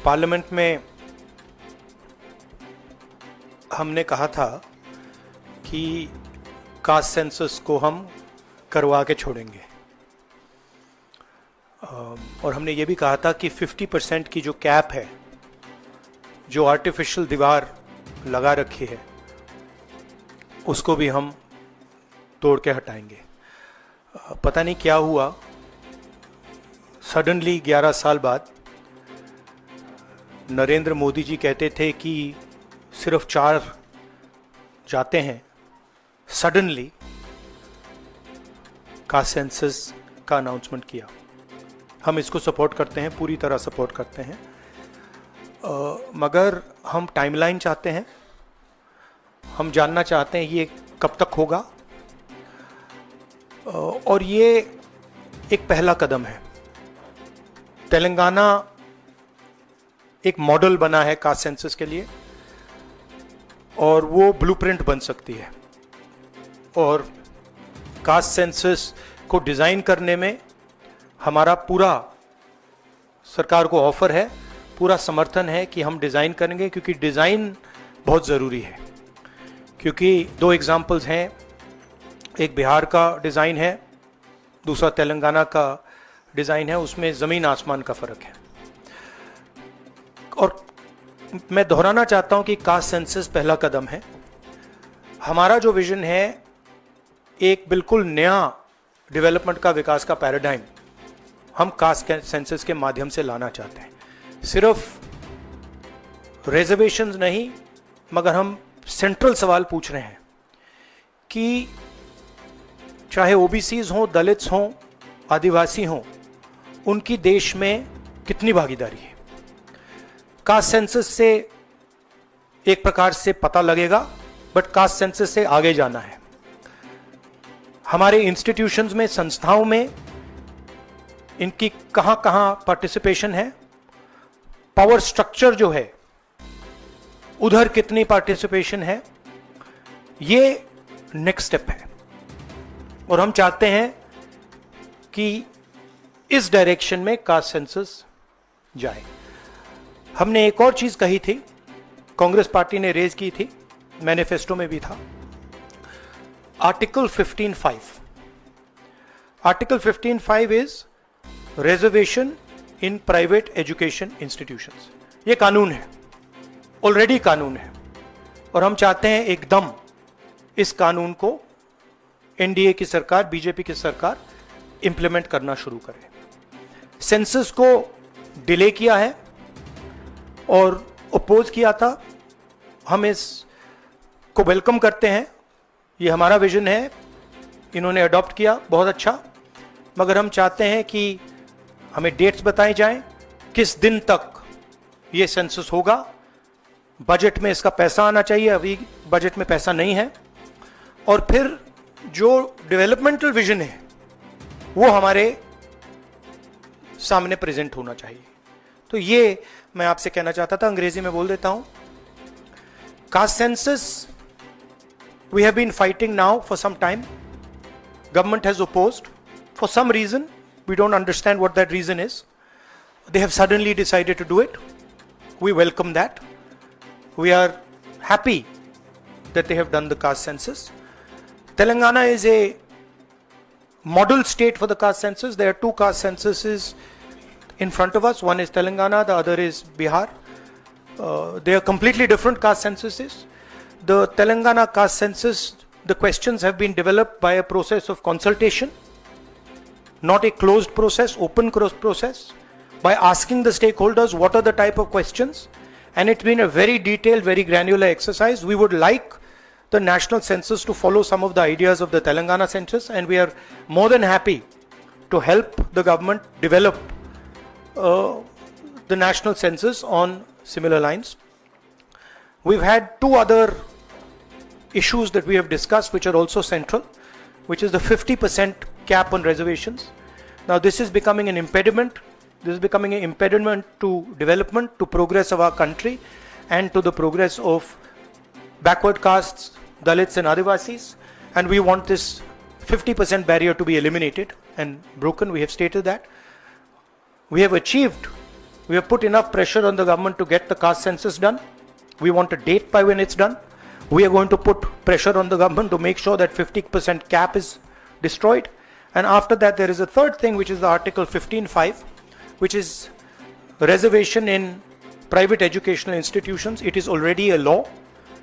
Parliament में हमने कहा था कि कास्ट सेंसस को हम करवा के छोड़ेंगे, और हमने ये भी कहा था कि 50% की जो कैप है, जो आर्टिफिशियल दीवार लगा रखी है, उसको भी हम तोड़ के हटाएंगे। पता नहीं क्या हुआ, सडनली 11 साल बाद नरेंद्र मोदी जी कहते थे कि सिर्फ 4 जाते हैं, सडनली कास्ट सेंसस का अनाउंसमेंट किया। हम इसको सपोर्ट करते हैं, पूरी तरह सपोर्ट करते हैं, मगर हम टाइमलाइन चाहते हैं। हम जानना चाहते हैं ये कब तक होगा, और ये एक पहला कदम है। तेलंगाना एक मॉडल बना है कास्ट सेंसस के लिए, और वो ब्लूप्रिंट बन सकती है। और कास्ट सेंसस को डिज़ाइन करने में हमारा पूरा सरकार को ऑफर है, पूरा समर्थन है कि हम डिज़ाइन करेंगे, क्योंकि डिज़ाइन बहुत ज़रूरी है। क्योंकि 2 एग्जाम्पल्स हैं, एक बिहार का डिज़ाइन है, दूसरा तेलंगाना का डिज़ाइन है, उसमें ज़मीन आसमान का फ़र्क है। और मैं दोहराना चाहता हूं कि कास्ट सेंसस पहला कदम है। हमारा जो विजन है, एक बिल्कुल नया डेवलपमेंट का, विकास का पैराडाइम हम कास्ट सेंसस के माध्यम से लाना चाहते हैं। सिर्फ रिजर्वेशंस नहीं, मगर हम सेंट्रल सवाल पूछ रहे हैं कि चाहे ओबीसीज हों, दलित्स हों, आदिवासी हों, उनकी देश में कितनी भागीदारी है। कास्ट सेंसस से एक प्रकार से पता लगेगा, बट कास्ट सेंसस से आगे जाना है। हमारे इंस्टीट्यूशंस में, संस्थाओं में इनकी कहां कहां पार्टिसिपेशन है, पावर स्ट्रक्चर जो है उधर कितनी पार्टिसिपेशन है, ये नेक्स्ट स्टेप है। और हम चाहते हैं कि इस डायरेक्शन में कास्ट सेंसस जाए। हमने एक और चीज कही थी, कांग्रेस पार्टी ने रेज की थी, मैनिफेस्टो में भी था, article 15(5). Article 15(5) is reservation in private education institutions. ये कानून है, ऑलरेडी कानून है, और हम चाहते हैं एकदम इस कानून को एनडीए की सरकार, बीजेपी की सरकार इंप्लीमेंट करना शुरू करे। सेंसस को डिले किया है और अपोज किया था, हम इसको वेलकम करते हैं। ये हमारा विजन है, इन्होंने अडॉप्ट किया, बहुत अच्छा, मगर हम चाहते हैं कि हमें डेट्स बताए जाएं, किस दिन तक ये सेंसस होगा, बजट में इसका पैसा आना चाहिए, अभी बजट में पैसा नहीं है, और फिर जो डेवलपमेंटल विजन है वो हमारे सामने प्रेजेंट होना चाहिए। तो ये मैं आपसे कहना चाहता था, अंग्रेजी में बोल देता हूं। Caste census we have been fighting now for some time, government has opposed for some reason, we don't understand what that reason is, they have suddenly decided to do it, we welcome that, we are happy that they have done the caste census. Telangana is a model state for the caste census. There are 2 caste censuses in front of us. One is Telangana, the other is Bihar. They are completely different caste censuses. The Telangana caste census, the questions have been developed by a process of consultation, not a closed process, open process, by asking the stakeholders what are the type of questions, and it's been a very detailed, very granular exercise. We would like the national census to follow some of the ideas of the Telangana census, and we are more than happy to help the government develop the national census on similar lines. We've had 2 other issues that we have discussed which are also central, which is the 50% cap on reservations. Now this is becoming an impediment. This is becoming an impediment to development, to progress of our country, and to the progress of backward castes, Dalits and Adivasis, and we want this 50% barrier to be eliminated and broken. We have stated that. We have achieved We have put enough pressure on the government to get the caste census done. We want a date by when it's done. We are going to put pressure on the government to make sure that 50% cap is destroyed. And after that, there is a third thing, which is the Article 15(5), which is reservation in private educational institutions. It is already a law.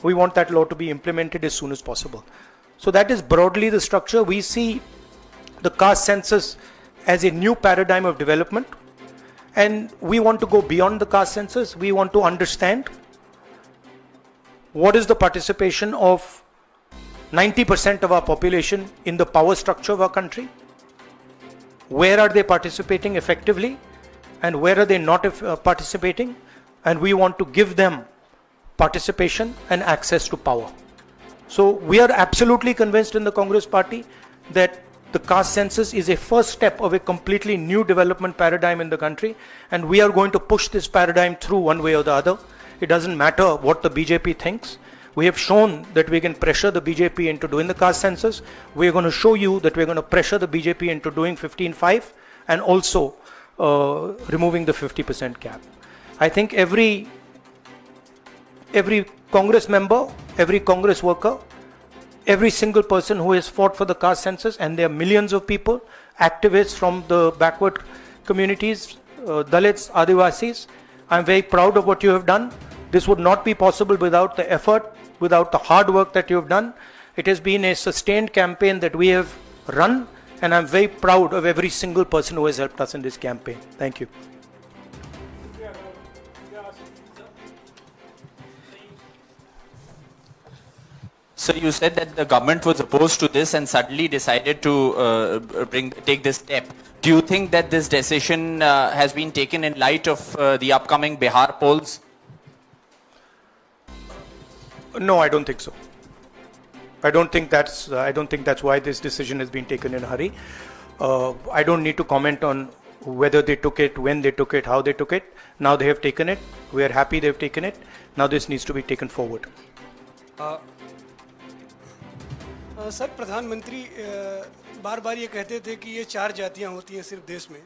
We want that law to be implemented as soon as possible. So that is broadly the structure. We see the caste census as a new paradigm of development. And we want to go beyond the caste census. We want to understand what is the participation of 90% of our population in the power structure of our country. Where are they participating effectively and where are they not participating? And we want to give them participation and access to power. So we are absolutely convinced in the Congress Party that the caste census is a first step of a completely new development paradigm in the country, and we are going to push this paradigm through one way or the other. It doesn't matter what the BJP thinks. We have shown that we can pressure the BJP into doing the caste census. We are going to show you that we are going to pressure the BJP into doing 15(5) and also removing the 50% cap. I think every Congress member, every Congress worker, every single person who has fought for the caste census, and there are millions of people, activists from the backward communities, Dalits, Adivasis, I'm very proud of what you have done. This would not be possible without the effort, without the hard work that you have done. It has been a sustained campaign that we have run, and I'm very proud of every single person who has helped us in this campaign. Thank you. So you said that the government was opposed to this and suddenly decided to take this step. Do you think that this decision has been taken in light of the upcoming Bihar polls? No, I don't think so. I don't think that's why this decision has been taken in a hurry. I don't need to comment on whether they took it, when they took it, how they took it. Now they have taken it. We are happy they've taken it. Now this needs to be taken forward. Sir, प्रधानमंत्री बार बार ये कहते थे कि ये 4 जातियां होती हैं सिर्फ देश में.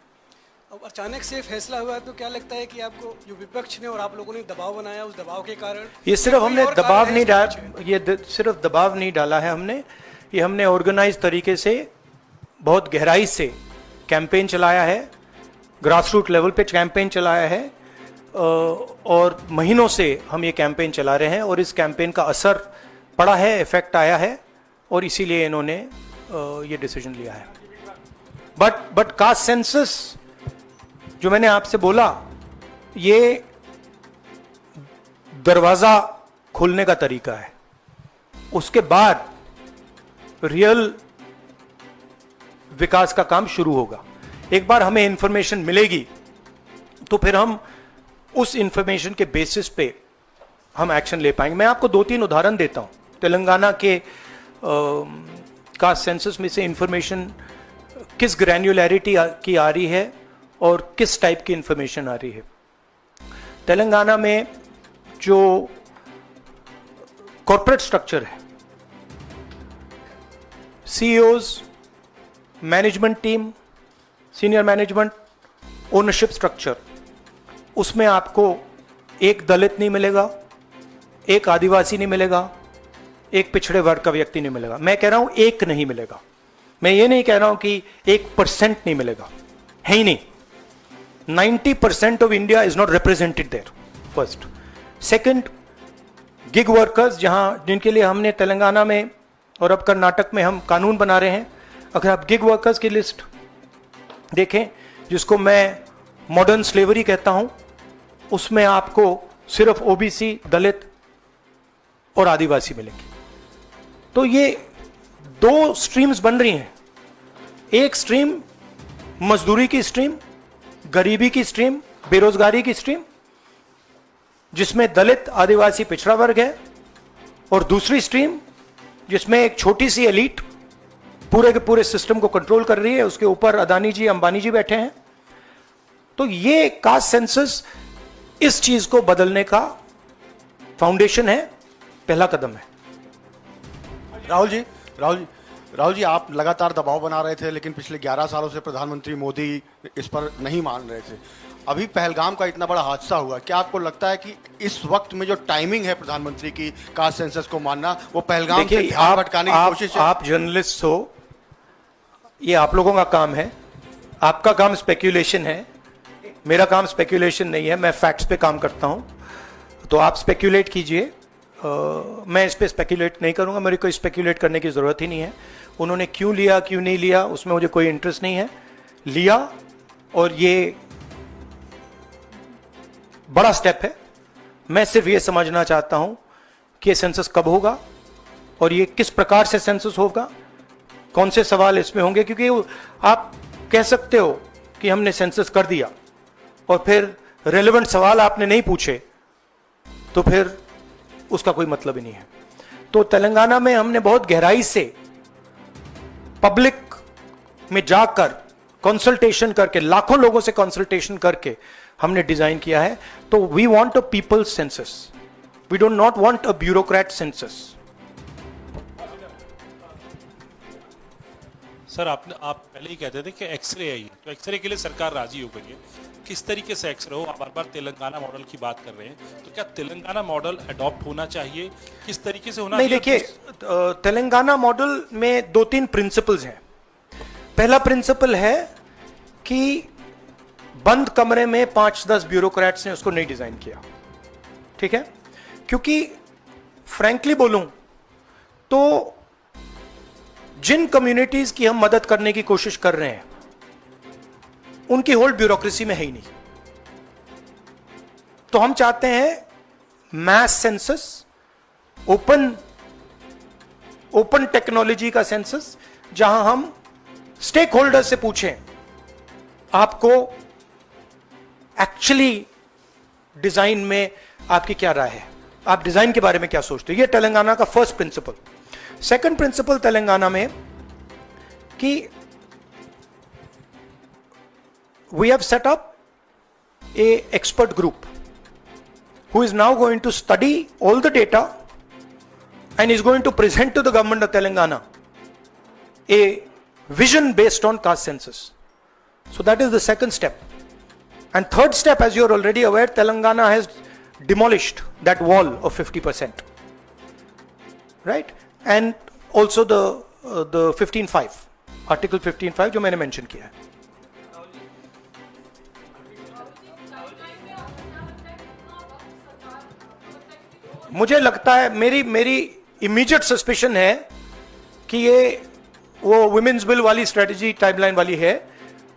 अब अचानक से फैसला हुआ, तो क्या लगता है कि आपको जो विपक्ष ने और आप लोगों ने दबाव बनाया, उस दबाव के कारण? ये सिर्फ हमने दबाव नहीं डाला, ये सिर्फ दबाव नहीं डाला है हमने, ये हमने ऑर्गेनाइज तरीके से बहुत गहराई से कैंपेन चलाया है, ग्रासरूट लेवल पे कैंपेन चलाया है, और महीनों से हम ये कैंपेन चला रहे हैं और इस कैंपेन का असर पड़ा है, इफेक्ट आया है, और इसीलिए इन्होंने ये डिसीजन लिया है. बट कास्ट सेंसस जो मैंने आपसे बोला, ये दरवाजा खोलने का तरीका है. उसके बाद रियल विकास का काम शुरू होगा. एक बार हमें इंफॉर्मेशन मिलेगी तो फिर हम उस इंफॉर्मेशन के बेसिस पे हम एक्शन ले पाएंगे. मैं आपको 2-3 उदाहरण देता हूं. तेलंगाना के कास्ट सेंसस में से इंफॉर्मेशन किस ग्रैन्युलैरिटी की आ रही है और किस टाइप की इंफॉर्मेशन आ रही है. तेलंगाना में जो कॉर्पोरेट स्ट्रक्चर है, CEOs, management team, senior management, ownership structure, उसमें आपको एक दलित नहीं मिलेगा, एक आदिवासी नहीं मिलेगा, एक पिछड़े वर्ग का व्यक्ति नहीं मिलेगा. मैं कह रहा हूं एक नहीं मिलेगा. मैं ये नहीं कह रहा हूं कि 1% नहीं मिलेगा, है ही नहीं. 90% of India is not represented there. First. Second, gig workers, जिनके लिए हमने तेलंगाना में और अब कर्नाटक में हम कानून बना रहे हैं. अगर आप गिग वर्कर्स की लिस्ट देखें, जिसको मैं मॉडर्न स्लेवरी कहता हूं, उसमें आपको सिर्फ ओबीसी, दलित और आदिवासी मिलेंगे. तो ये 2 स्ट्रीम्स बन रही हैं. एक स्ट्रीम मजदूरी की स्ट्रीम, गरीबी की स्ट्रीम, बेरोजगारी की स्ट्रीम, जिसमें दलित, आदिवासी, पिछड़ा वर्ग है, और दूसरी स्ट्रीम जिसमें एक छोटी सी एलीट पूरे के पूरे सिस्टम को कंट्रोल कर रही है. उसके ऊपर अदानी जी, अंबानी जी बैठे हैं. तो ये कास्ट सेंसस इस चीज को बदलने का फाउंडेशन है, पहला कदम है. राहुल जी, राहुल जी, आप लगातार दबाव बना रहे थे, लेकिन पिछले 11 सालों से प्रधानमंत्री मोदी इस पर नहीं मान रहे थे। अभी पहलगाम का इतना बड़ा हादसा हुआ, क्या आपको लगता है कि इस वक्त में जो टाइमिंग है प्रधानमंत्री की कास्ट सेंसस को मानना, वो पहलगाम से ध्यान भटकाने की कोशिश है? आप जर्नलिस्ट हो, ये आप लोगों का काम है, आपका काम स्पेक्यूलेशन है, मेरा काम स्पेक्यूलेशन नहीं है, मैं फैक्ट्स पे काम करता हूं। तो आप स्पेक्यूलेट कीजिए, मैं इस पे स्पेक्यूलेट नहीं करूंगा, मेरे को स्पेक्यूलेट करने की जरूरत ही नहीं है। उन्होंने क्यों लिया क्यों नहीं लिया उसमें मुझे कोई इंटरेस्ट नहीं है। लिया और ये बड़ा स्टेप है। मैं सिर्फ ये समझना चाहता हूं कि ये सेंसस कब होगा और ये किस प्रकार से सेंसस होगा, कौन से सवाल इसमें होंगे, क्योंकि आप कह सकते हो कि हमने सेंसस कर दिया और फिर रेलेवेंट सवाल आपने नहीं पूछे तो फिर उसका कोई मतलब ही नहीं है। तो तेलंगाना में हमने बहुत गहराई से पब्लिक में जाकर कंसल्टेशन करके, लाखों लोगों से कंसल्टेशन करके हमने डिजाइन किया है। तो we want a people's census, we don't not want a bureaucrat census. Sir, आप पहले ही कहते थे कि एक्सरे है ये, तो एक्सरे के लिए सरकार राजी हो गई है। किस तरीके से एक्सरे हो? आप बार बार तेलंगाना मॉडल की बात कर रहे हैं, तो क्या तेलंगाना मॉडल अडॉप्ट होना चाहिए? किस तरीके से होना नहीं, चाहिए? देखिए, तेलंगाना मॉडल में 2-3 प्रिंसिपल्स हैं। पहला प्रिंसिपल है कि बंद कमरे में 5-10 ब्यूरोक्रेट्स ने उसको नहीं डिजाइन किया, ठीक है? क्योंकि फ्रैंकली बोलूं तो जिन कम्युनिटीज की हम मदद करने की कोशिश कर रहे हैं उनकी होल्ड ब्यूरोक्रेसी में है ही नहीं। तो हम चाहते हैं मैस सेंसस, ओपन टेक्नोलॉजी का सेंसस, जहां हम स्टेक होल्डर से पूछें आपको एक्चुअली डिजाइन में आपकी क्या राय है, आप डिजाइन के बारे में क्या सोचते हो। यह तेलंगाना का first principle. Second principle Telangana में कि we have set up a expert group who is now going to study all the data and is going to present to the government of Telangana a vision based on caste census. So that is the second step. And third step, as you are already aware, Telangana has demolished that wall of 50%, right? And also the 15(5), article 15(5) जो मैंने mention किया है। मुझे लगता है, मेरी immediate suspicion है कि ये वो वुमेन्स बिल वाली स्ट्रेटजी टाइमलाइन वाली है,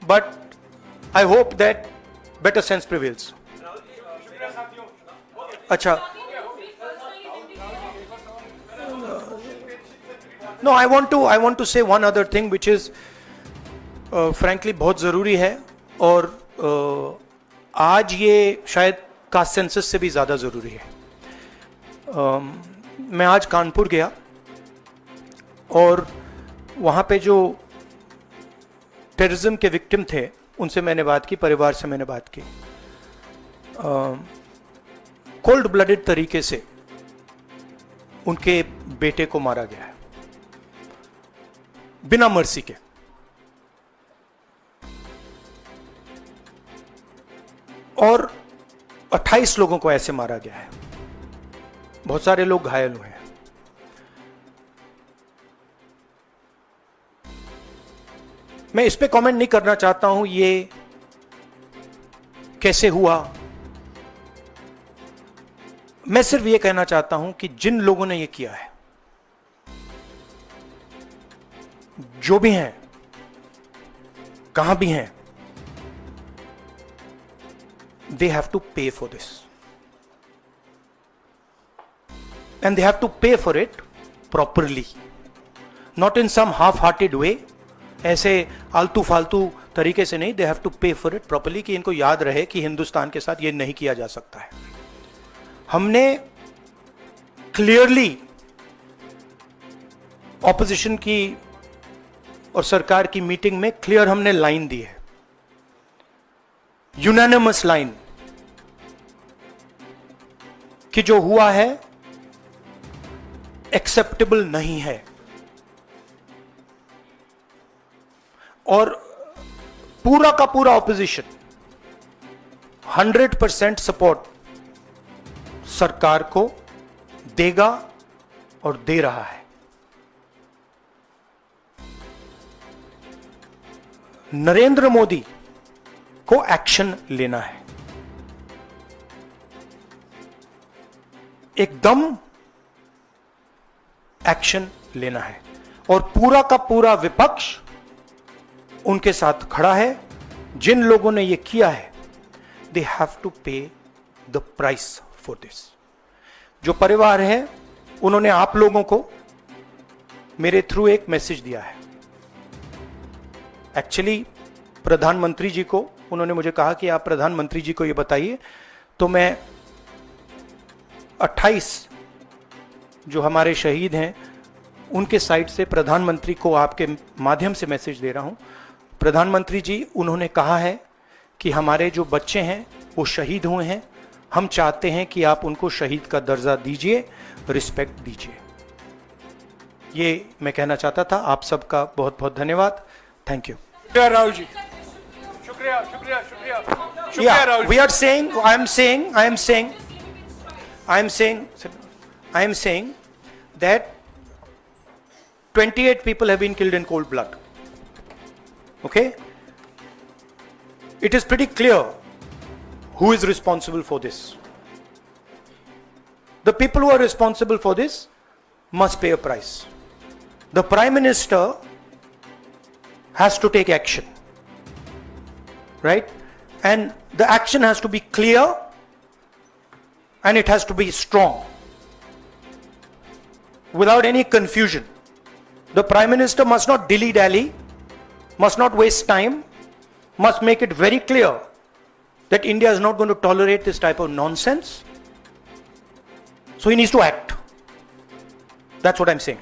but I hope that better sense prevails. अच्छा, नो, आई वांट टू से one other thing which is frankly बहुत जरूरी है, और आज ये शायद कास्ट सेंसस से भी ज्यादा जरूरी है। मैं आज कानपुर गया और वहाँ पे जो टेररिज्म के विक्टिम थे उनसे मैंने बात की, परिवार से मैंने बात की। कोल्ड ब्लडेड तरीके से उनके बेटे को मारा गया है, बिना मर्सी के। और 28 लोगों को ऐसे मारा गया है, बहुत सारे लोग घायल हुए हैं। मैं इस पे कमेंट नहीं करना चाहता हूं ये कैसे हुआ। मैं सिर्फ ये कहना चाहता हूं कि जिन लोगों ने ये किया है, जो भी हैं, कहां भी हैं, they have to pay for this and they have to pay for it properly, not in some half-hearted way, ऐसे आलतू फालतू तरीके से नहीं। they have to pay for it properly, कि इनको याद रहे कि हिंदुस्तान के साथ ये नहीं किया जा सकता है। हमने क्लियरली ऑपोजिशन की और सरकार की मीटिंग में क्लियर हमने लाइन दी है, यूनानिमस लाइन, कि जो हुआ है एक्सेप्टेबल नहीं है। और पूरा का पूरा ऑपोजिशन 100% सपोर्ट सरकार को देगा और दे रहा है। नरेंद्र मोदी को एक्शन लेना है, एकदम एक्शन लेना है, और पूरा का पूरा विपक्ष उनके साथ खड़ा है। जिन लोगों ने यह किया है, दे हैव टू पे द प्राइस फॉर दिस। जो परिवार है, उन्होंने आप लोगों को मेरे थ्रू एक मैसेज दिया है। एक्चुअली प्रधानमंत्री जी को उन्होंने मुझे कहा कि आप प्रधानमंत्री जी को यह बताइए, तो मैं 28 जो हमारे शहीद हैं उनके साइड से प्रधानमंत्री को आपके माध्यम से मैसेज दे रहा हूं। प्रधानमंत्री जी, उन्होंने कहा है कि हमारे जो बच्चे हैं वो शहीद हुए हैं, हम चाहते हैं कि आप उनको शहीद का दर्जा दीजिए, रिस्पेक्ट दीजिए। ये मैं कहना चाहता था। आप सबका बहुत बहुत धन्यवाद। Thank you. शुक्रिया राहुल जी, शुक्रिया शुक्रिया शुक्रिया शुक्रिया Rahul ji. We are saying, I am saying that 28 people have been killed in cold blood. Okay? It is pretty clear who is responsible for this. The people who are responsible for this must pay a price. The Prime Minister has to take action, right? And the action has to be clear and it has to be strong, without any confusion. The Prime Minister must not dilly-dally, must not waste time, must make it very clear that India is not going to tolerate this type of nonsense. So he needs to act. That's what I'm saying.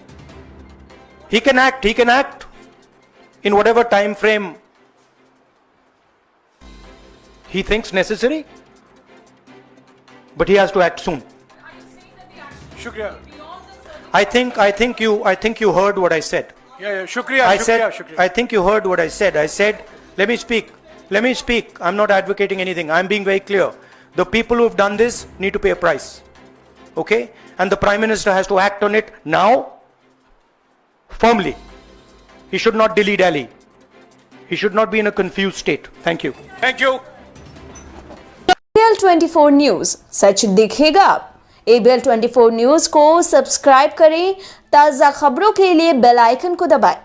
He can act in whatever time frame he thinks necessary, but he has to act soon. शुक्रिया। I think you heard what I said. या शुक्रिया I शुक्रिया said, शुक्रिया। I think you heard what I said. I said, let me speak. I'm not advocating anything. I'm being very clear. The people who have done this need to pay a price. Okay? And the Prime Minister has to act on it now, firmly. He should not dilly-dally. He should not be in a confused state. Thank you. Thank you. ABL 24 news, सच दिखेगा। ABL 24 news को subscribe करें, ताज़ा खबरों के लिए bell icon को दबाएं।